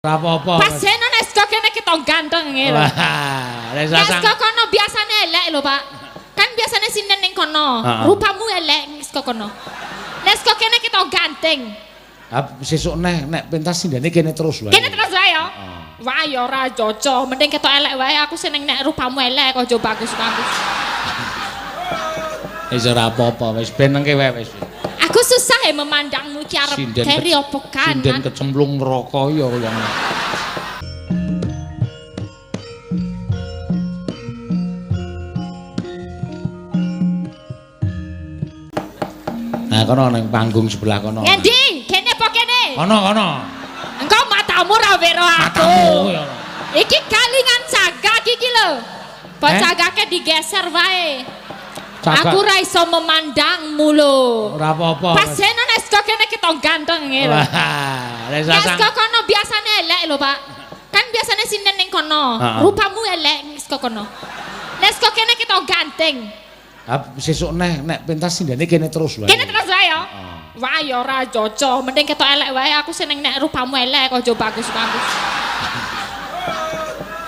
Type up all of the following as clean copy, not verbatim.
Ora apa-apa. Paseno nek sego kene kita ganteng ngene. Wah, nek sego kono biasane elek lho, Pak. Kan biasane sinden ning kono. Rupamu elek sego kono. Nek sego kene kita ganteng. Sesuk nek pentas sindene kene terus wae. Kene terus wae ya. Wah ya ora cocok, mending ketok elek wae. Aku seneng nek rupamu elek aja bagus-bagus. Wis ora apa-apa, wis benengke wae wis. Aku susah ya memandangmu ki arep keri apa kanan. Sinden kecemplung neraka ya kaya. Nah, kono ning panggung sebelah kono. Ngendi? Kene apa kene? Kono. Engkau matamu ra wero aku. Matamu ya. Iki kalingan cagak iki lho. Kok cagake digeser wae. Aku ra iso memandangmu lho. Ora apa-apa. Paseno nek sego kene kita ganteng ngene. Wah, nek sego kono biasane elek lho, Pak. Kan biasane sinden ning kono. Rupamu elek sego kono. Nek sego kene kita ganteng. Sesuk nek pentas sindene kene terus wae. Kene terus wae ya. Wah ya ora cocok, mending ketok elek wae. Aku seneng nek rupamu elek aja bagus-bagus.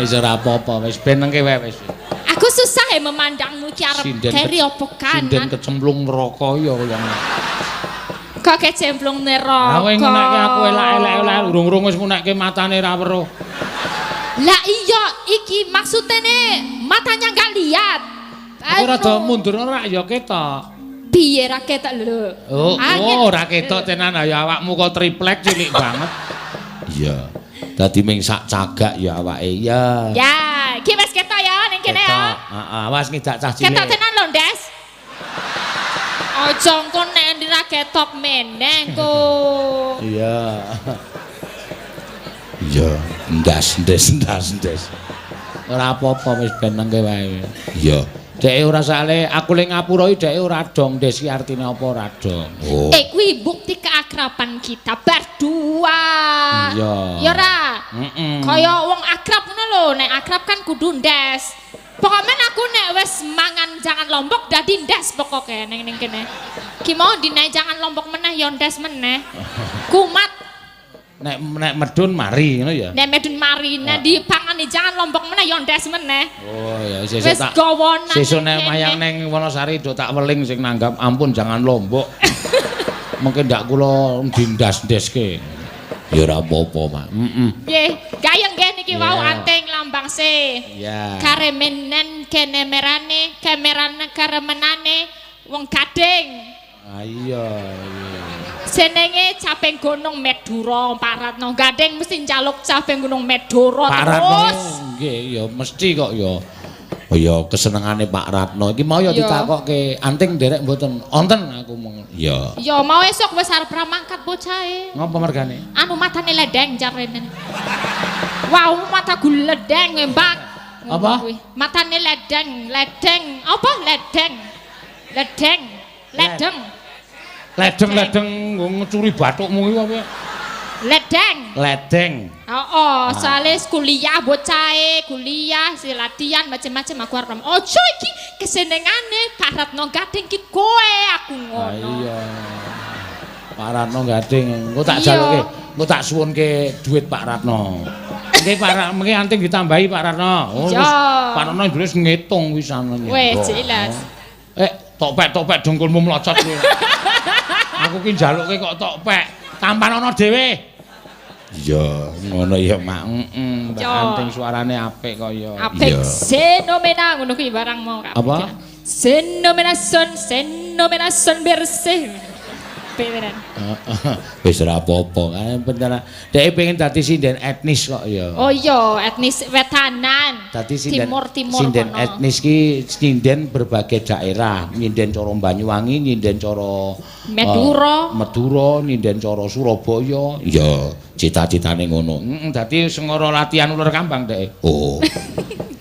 Wis ora apa-apa, wis benengke wae wis. Aku susah ya memandangmu ki arep keri apa kanan. Sinden kecemplung neraka ya kaya. Kok kecemplung neraka. Kowe ngunekke aku elek-elek urung-urung wis ngunekke matane ra weruh. Lah iya iki maksudene matanya enggak lihat. Aku rada mundur ora ya ketok. Piye ra ketok lho. Oh, ora ketok tenan ya awakmu kok triplek cilik banget. Iya. Dadi ming sak cagak ya awake ya. Ya, iki wis ketok ya ning kene ya. Heeh, wis ngidak cah cilik. Ketok tenan lho, Ndes. Aja engko nek ndira ketok meneh ku. Iya. Iya, ndas. Ora apa-apa wis benengke wae. Iya. Dek ora sale aku lek ngapura iki dek ora dong Desi artine apa ora dong. Oh. Kuwi bukti keakraban kita berdua. Iya. Ya ora? Kaya wong akrab ngono lho, nek akrab kan kudu ndes. Pokoknya aku nek wis mangan jangan lombok dadi ndes pokoke ning kene. Ki mau dinae jangan lombok meneh ya ndes meneh. Kumat nek medun mari ngono ya. Nek medun mari nek dipangani jangan lombok meneh ya ndes meneh. Oh ya sesuk tak. Sesuk nek mayang ning Wonosari do tak weling sing nanggap ampun jangan lombok. Mungkin ndak kula dindas-ndeske. Ya ora apa-apa, Mak. Nggih, gayeng nggih niki wau anting lambang se. Iya. Karemenen kene merane, kamerane karemenane wong Gading. Iya. Senenge caping Gunung Medura, Pak Ratno Gading mesti njaluk caping Gunung Medura terus. Pak Ratno nggih ya mesti kok ya. Oh ya kesenengane Pak Ratno. Iki mau ya ditakokke anting derek mboten. Wonten aku mong. Iya. Ya mau esuk wis arep mangkat bocahe. Ngopo mergane? Anu matane ledeng jarene. Wow, mataku ledeng Mbak. Apa? Matane ledeng. Apa ledeng? Ledeng. Ledeng ngecuri bathukmu iki apa? Ledeng. Soalnya kuliah bocahe, kuliah, si latihan macam-macam aku arep. Ojo iki kesenengane Pak Ratno Gading ki kowe aku ngono. Iya. Pak Ratno Gading, engko tak jaluke, engko tak suwunke dhuwit Pak Ratno. Nggih Pak Ratno, mengki anting ditambahi Pak Ratno. Pak Ratno wis ngitung wisan. Wes jelas. Topek dengkulmu mlocot kowe. Aku ki njaluke kok topek. Tampanono dhewe. Iya, ngono ya, Mak. Mbak Anting suarane apik kok ya. Apik fenomena ngono kuwi barang mau. Apa? Fenomena son bersih. Beneran. Wis ora apa-apa, kan bener. Dhek pengen dadi sinden etnis kok ya. Oh iya, etnis wetanan. Dadi sinden timur sinden etnis ki sinden berbagai daerah, nyinden cara Banyuwangi, nyinden cara Madura, nyinden cara Surabaya. Iya, cita-citane ngono. Dadi sengara latihan uler kambang Dek. Oh.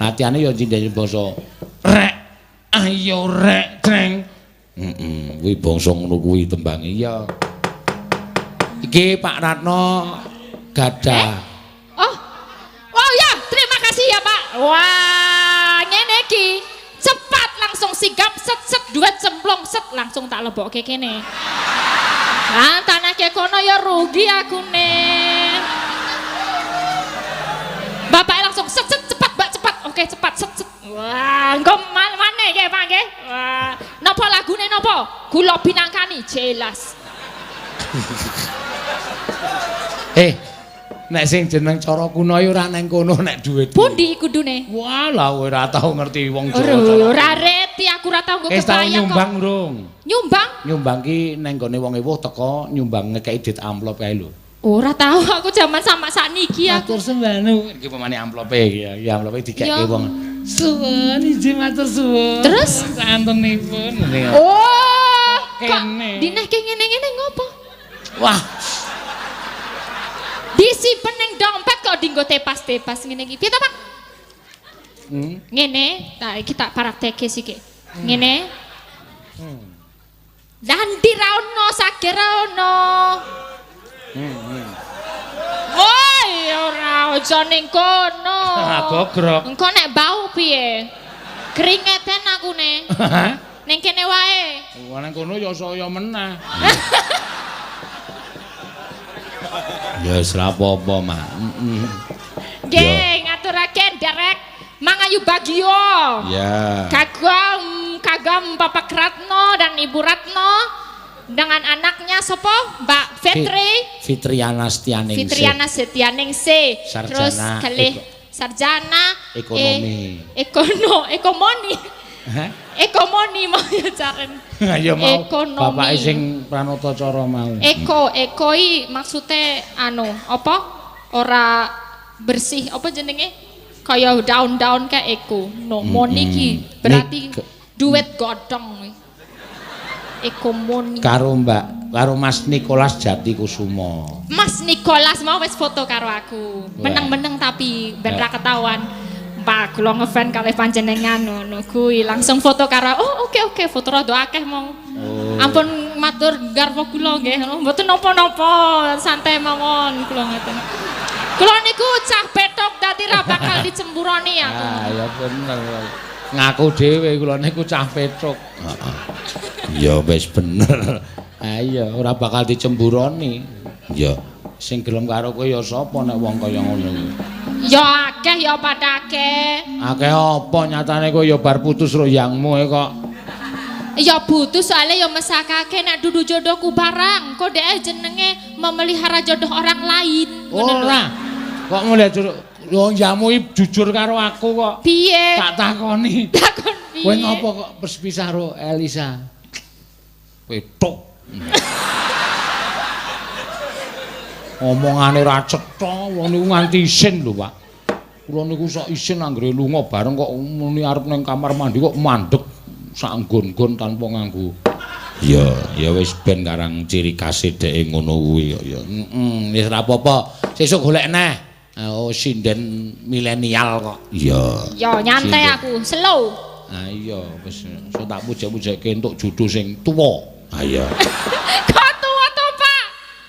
Latihane ya nyinden basa rek. Ayo rek, Treng. Kuwi bangsa ngono kuwi tembange ya. Iki Pak Ratno gadah. Oh ya, terima kasih ya Pak. Wah, ngene iki cepat langsung sigap set duet cemplung set langsung tak lebokke kene. Tanah ke kono ya rugi aku nih. Wah, engko maneh nggih Pak nggih. Wah, napa lagune napa? Kula binangkani jelas. Nek sing jeneng cara kuno ya ora nang kono nek dhuwit. Pundi kudune? Walah ora tau ngerti wong Jawa. Ora reti aku ora tau nggo kebayang kok. Nyumbang urung. Nyumbang? Nyumbang ki nang gone wong ewuh teko nyumbang ngekeki dit amplop kae lho. Ora tau aku jaman sama sakniki aku. Matur sembah iki pemane amplope iki ya. Amplope dikeki wong. Suwun izin matur suwun. Terus santenipun. Oh, kene. Dinehke ngene-ngene ngopo? Wah. Disimpen ning dompet kok dienggo tepas-tepas ngene iki. Piye ta, Pak? Ngene, tak iki tak praktekke sik. Ngene. Dan ra ono sager ono. Woi, ora aja ning kono. Gogrok. Engko nek bau piye? Kringeten akune. Ning kene wae. Wah nang kono ya saya meneh. Ya wis ra apa-apa, Mak. Nggih, ngaturaken derek Mangayu Bagio. Ya. Kagam Bapak Ratno dan Ibu Ratno dengan anaknya sapa? Mbak Fitriana Setianingsih. Terus kalih sarjana ekonomi. Ekomoni mau ya jaren. Ya mau. Bapake sing pranata cara mau. Ekoi maksude apa? Ora bersih apa jenenge? Kaya daun-daun kayak eko. No, moni ki berarti duet godhong. Ekomoni. Karo Mas Nikolas Jatikusumo. Mas Nikolas mau wis foto karo aku. Meneng-meneng tapi ben ra ketahuan. Pak, kula ngefan kalih panjenengan ngono kuwi langsung foto karo. Oh, oke, foto rada akeh mong. Ampun matur garwa kula nggih, mboten napa-napa, santai mawon kula ngoten. Kula niku cah petok dadi ra bakal dicemburoni aku. Ah, ya bener. Ngaku dhewe kula niku cah petok. Ya wis bener. Ayo ora bakal dicemburoni. Ya sing gelem karo kowe ya sapa nek wong kaya ngono iki. Ya akeh ya padake. Akeh apa nyatane kowe ya bar putus karo yangmu kok. Ya putus soalnya ya mesakake nek dudu jodohku barang. Kok dhek jenenge memelihara jodoh orang lain. Ora. Kok mulih jodoh wong yangmu iki jujur karo aku kok. Piye? Tak takoni. Takon piye? Kowe ngopo kok berpisah karo Elisa? Petok. Omongane ra cetha, wong niku nganti isin lho, Pak. Kula niku sok isin anggere lunga bareng kok muni arep ning kamar mandi kok mandeg sak nggon-nggon tanpa nganggo. Ya wis ben karang ciri khas dheke ngono kuwi kok ya. Wis ra apa-apa. Sesuk golek neh. Oh, sinden milenial kok. Iya. Ya nyantai aku, slow. Ah iya, wis so tak pujuk-pujukke entuk judu sing tuwa. Ah iya.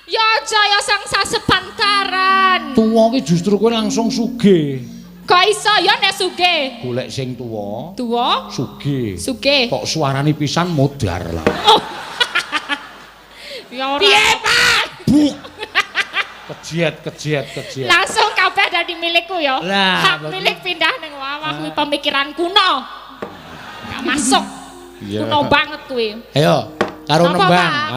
Ya aja ya sang sasepantaran. Tuwa ki justru kowe langsung sugih. Kok iso ya nek sugih? Golek sing tuwa. Tuwa? Sugih. Sugih. Kok suarane pisan modar lah. Oh. Ya ora. Piye, Pak? Buk. Kejiat. Langsung kabeh dadi milikku ya. Hak milik pindah ning wawah kuwi pemikiran kuno. Gak masuk. Kuno banget kuwi. Ayo. Karo nembang.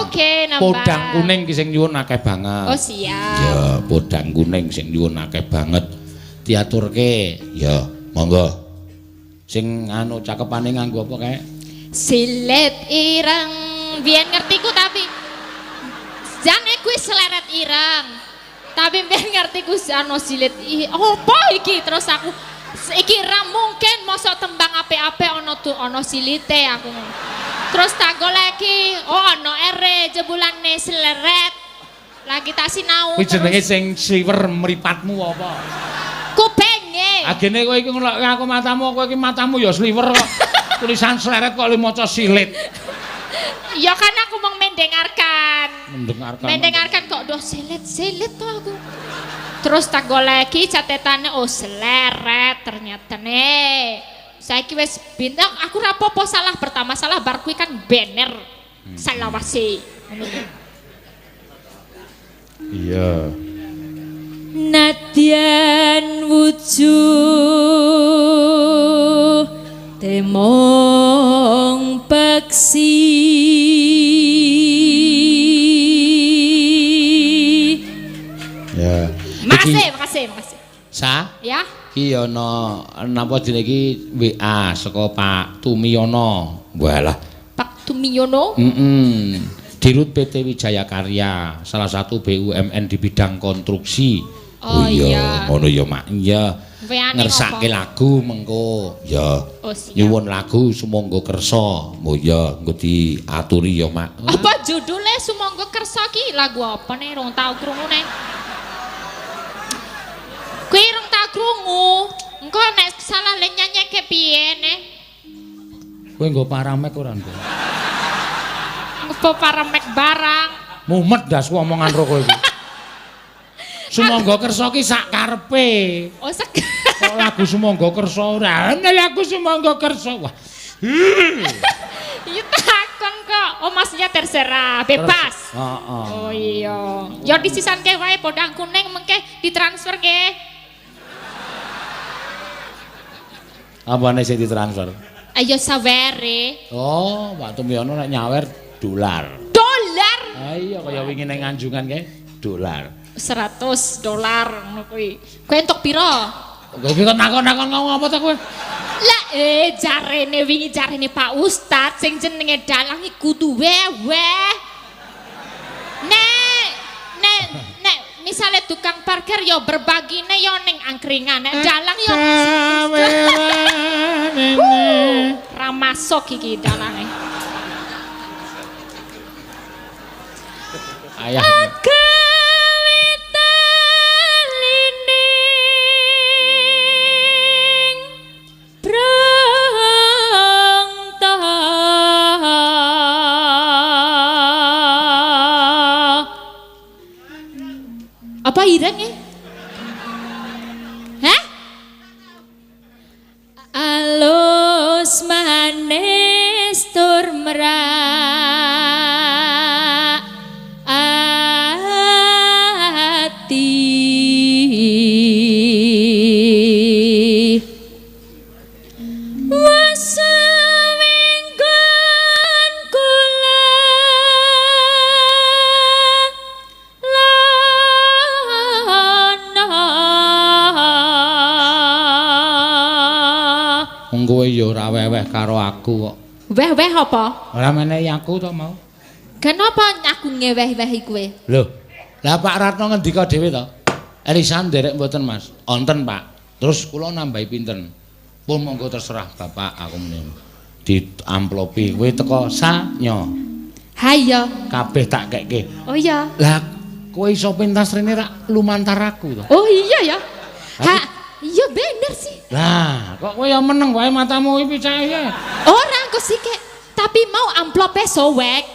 Oke, nembang. Podang kuning ki sing nyuwun akeh banget. Oh, siap. Ya, podang kuning sing nyuwun akeh banget. Diaturke. Ya, monggo. Sing cakepane nganggo apa kae? Silet ireng. Biyen ngertiku tapi jane kuwi seleret ireng. Tapi biyen ngertiku silet apa iki terus aku iki ra mungkin mosok tembang apik-apik ana silite aku. Terus tak goleki, ono ere jebulane seleret. Lagi tak sinau. Kuwi jenenge sing siwer mripatmu apa? Kupenge. Agene kowe iki ngaku matamu, kowe iki matamu ya sliwer kok. Tulisan seleret kok le maca silit. Ya kan aku mau mendengarkan. Mendengarkan kok do silit to aku. Terus tak goleki catetane seleret ternyata nih. Saiki wis bintang aku ra apa-apa salah pertama salah bar kuwi kan banner salawase ngono. Iya. Nadyan wujud mong peksi ya makasih sa ya iki ana napa jenenge iki WA saka Pak Tumiyono walah Pak Tumiyono Dirut PT Wijaya Karya salah satu BUMN di bidang konstruksi oh iya ngono ya mak iya ngersake lagu mengko ya nyuwun lagu sumangga kersa oh ya engko diaturi ya mak apa judule sumangga kersa ki lagu apa nih rong tau krungu nih kuwi rong tau krungu engko nek salah le nyanyeke piye nih kowe nggo paramek ora nduk apa paramek barang mumet das omongan ro kowe iki sumangga kersa ki sak karepe oh sak kok lagu sumangga kersa ora ana lagu sumangga kersa wah iya takon kok oh maksudnya terserah bebas oh iya ya disisanke wae podang kuning mengke ditransfer ke apane sing ditransfer ayo sawere oh Pak Tumiyono nek nyawer dolar iya kaya wingi ning Anjungan kae dolar $100 ngono kuwi kowe entuk pira kowe iki kok nakon-nakon ngomong apa ta kowe lah jarene wingi jarene Pak Ustad sing jenenge dalang iku kudu weweh nek misale tukang parkir yo berbagine yo ning angkringan nek dalang yo ra masuk iki dalange ayah apa ireng ya? Hah? Alus manis tur merak ati kowe ya ora weweh karo aku kok. Weh-weh apa? Ora menehi aku to mau. Kenapa aku ngeweh-wehi kowe? Lho, lah Pak Ratno ngendika dhewe to. Elisan nderek mboten Mas. Onten Pak. Terus kula nambahi pinten? Pun monggo terserah Bapak aku menen. Di amplopi kowe teko sanyo. Ha iya. Kabeh tak kekke. Oh iya. Lah kowe iso pentas rene rak lumantar aku to. Oh iya ya. Ha, iya bener sih. Lah, kok kowe ya meneng wae matamu iki picahe. Ora engko sik tapi mau amplope sowek.